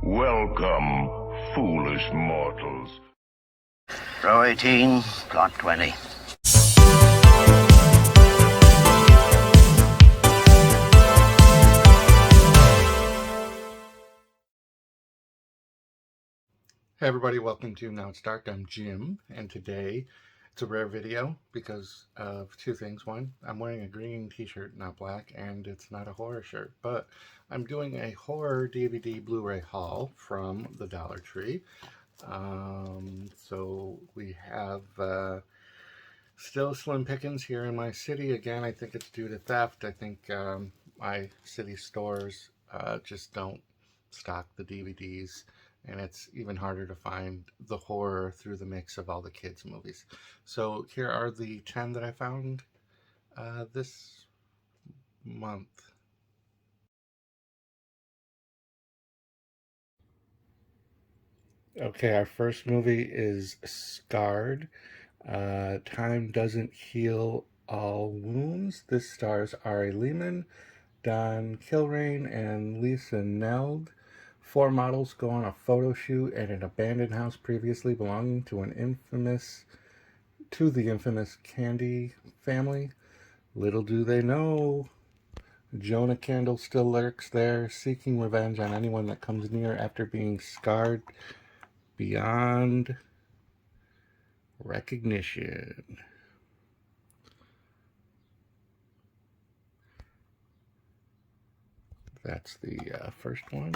Welcome, foolish mortals. Row 18, plot 20. Hey everybody, welcome to Now It's Dark. I'm Jim, and today it's a rare video because of two things. One, I'm wearing a green t-shirt, not black, and it's not a horror shirt, but I'm doing a horror DVD Blu-ray haul from the Dollar Tree. So we have still slim pickings here in my city. Again, I think it's due to theft. I think my city stores just don't stock the DVDs, and it's even harder to find the horror through the mix of all the kids' movies. So here are the 10 that I found this month. Okay, our first movie is Scarred. Time Doesn't Heal All Wounds. This stars Ari Lehman, Don Kilrain, and Lisa Neld. 4 models go on a photo shoot at an abandoned house previously belonging to the infamous Candy family. Little do they know, Jonah Candle still lurks there, seeking revenge on anyone that comes near after being scarred beyond recognition. That's the first one.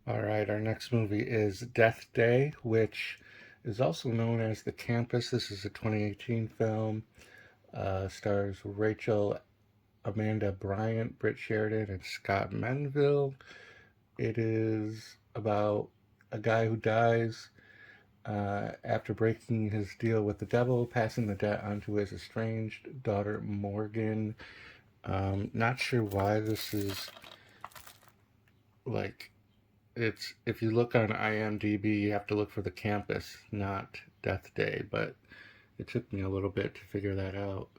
All right, our next movie is Death Day, which is also known as The Campus. This is a 2018 film. Stars Rachel Amanda Bryant, Britt Sheridan, and Scott Menville. It is about a guy who dies after breaking his deal with the devil, passing the debt onto his estranged daughter Morgan. Not sure why this is like, it's, if you look on IMDb, you have to look for The Campus, not Death Day, but it took me a little bit to figure that out.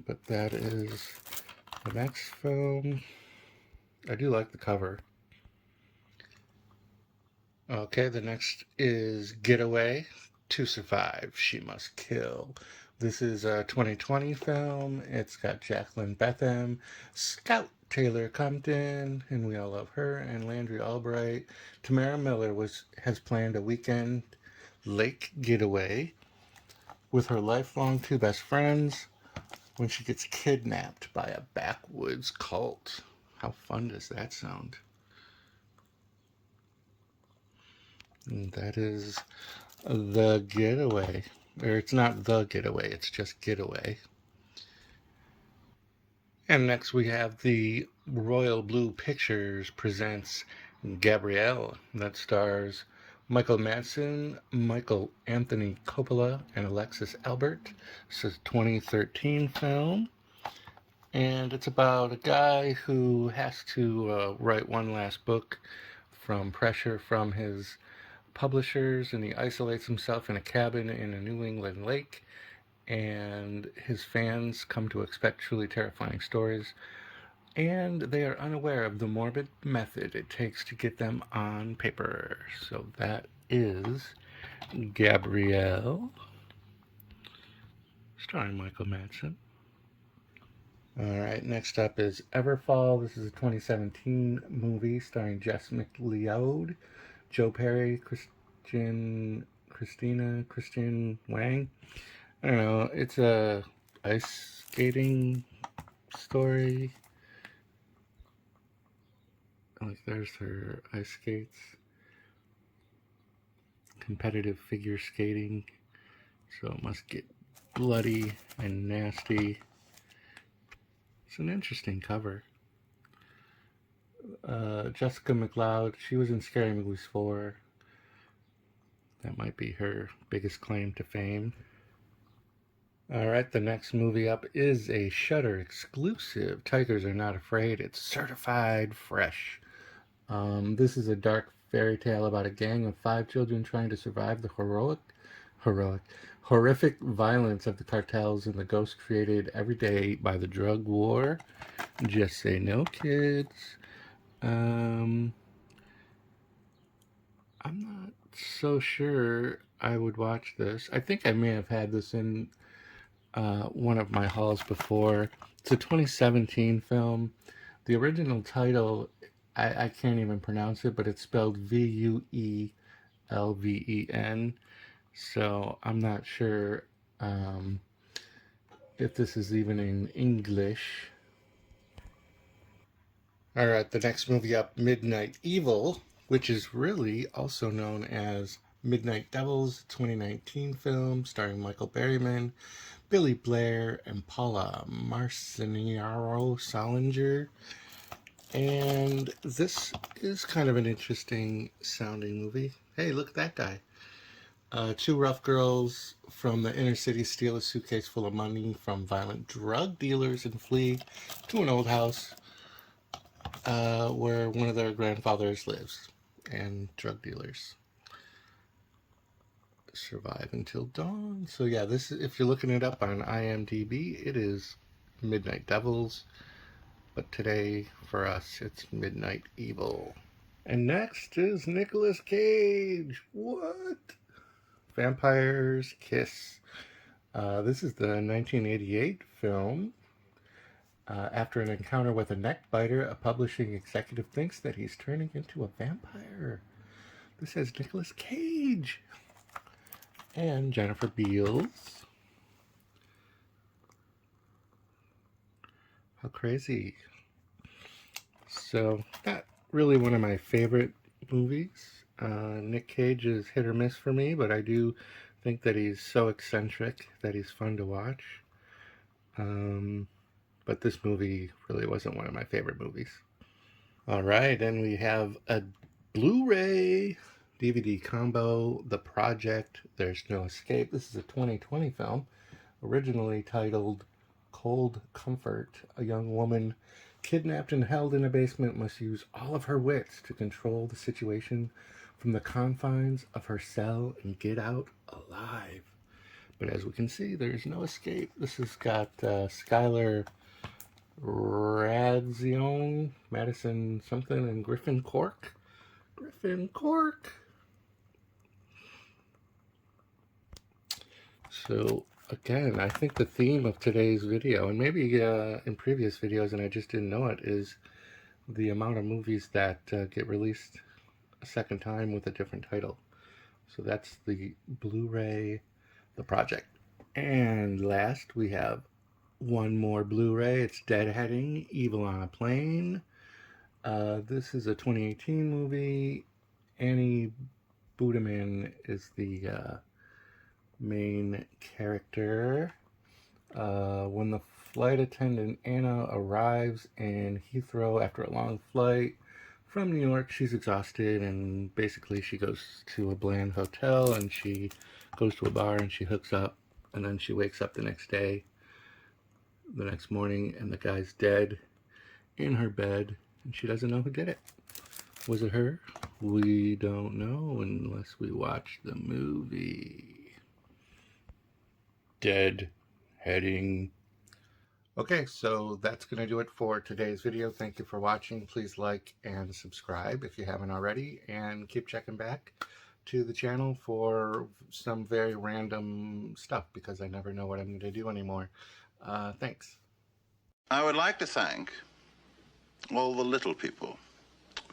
But that is the next film. I do like the cover. Okay, the next is Getaway. To survive, she must kill. This is a 2020 film. It's got Jacqueline Betham, Scout Taylor Compton, and we all love her, and Landry Albright. Tamara Miller has planned a weekend lake getaway with her lifelong 2 best friends when she gets kidnapped by a backwoods cult. How fun does that sound? And that is The Getaway. Or it's not The Getaway, it's just Getaway. And next we have the Royal Blue Pictures presents Gabrielle. That stars Michael Madsen, Michael Anthony Coppola, and Alexis Albert. This is a 2013 film. And it's about a guy who has to write one last book from pressure from his publishers, and he isolates himself in a cabin in a New England lake, and his fans come to expect truly terrifying stories, and they are unaware of the morbid method it takes to get them on paper. So that is Gabrielle, starring Michael Madsen. Alright, next up is Everfall. This is a 2017 movie starring Jess McLeod, Joe Perry, Christian Wang. I don't know, it's a ice skating story. Like, there's her ice skates. Competitive figure skating. So it must get bloody and nasty. It's an interesting cover. Jessica McLeod, she was in Scary Movies 4. That might be her biggest claim to fame. Alright, the next movie up is a Shudder exclusive. Tigers Are Not Afraid. It's certified fresh. This is a dark fairy tale about a gang of 5 children trying to survive the horrific violence of the cartels and the ghosts created every day by the drug war. Just say no, kids. I'm not so sure I would watch this. I think I may have had this in one of my hauls before. It's a 2017 film. The original title, I can't even pronounce it, but it's spelled Vuelven. So I'm not sure if this is even in English. All right, the next movie up, Midnight Evil, which is really also known as Midnight Devils, 2019 film starring Michael Berryman, Billy Blair, and Paula Marcinaro Salinger. And this is kind of an interesting sounding movie. Hey, look at that guy. Two rough girls from the inner city steal a suitcase full of money from violent drug dealers and flee to an old house where one of their grandfathers lives, and drug dealers survive until dawn. So yeah, this is, if you're looking it up on IMDb, it is Midnight Devils, but today for us it's Midnight Evil. And next is Nicolas Cage. What? Vampire's Kiss. This is the 1988 film. After an encounter with a neck biter, a publishing executive thinks that he's turning into a vampire. This has Nicolas Cage and Jennifer Beals. How crazy. So, not really one of my favorite movies. Nick Cage is hit or miss for me, but I do think that he's so eccentric that he's fun to watch. But this movie really wasn't one of my favorite movies. All right, and we have a Blu-ray DVD combo, The Project, There's No Escape. This is a 2020 film, originally titled Cold Comfort. A young woman kidnapped and held in a basement must use all of her wits to control the situation from the confines of her cell and get out alive. But as we can see, there's no escape. This has got Skylar Radzion, Madison something, and Griffin Cork. So again, I think the theme of today's video, and maybe in previous videos and I just didn't know it, is the amount of movies that get released a second time with a different title. So that's the Blu-ray, The Project. And last we have one more Blu-ray. It's Deadheading, Evil on a Plane. This is a 2018 movie. Annie Budeman is the main character. When the flight attendant Anna arrives in Heathrow after a long flight from New York, she's exhausted, and basically she goes to a bland hotel and she goes to a bar and she hooks up, and then she wakes up the next morning, and the guy's dead in her bed, and she doesn't know who did it. Was it her? We don't know unless we watch the movie. Deadheading. Okay, so that's going to do it for today's video. Thank you for watching. Please like and subscribe if you haven't already, and keep checking back to the channel for some very random stuff, because I never know what I'm going to do anymore. Thanks. I would like to thank all the little people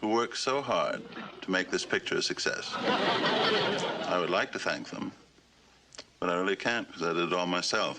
who work so hard to make this picture a success. I would like to thank them, but I really can't, because I did it all myself.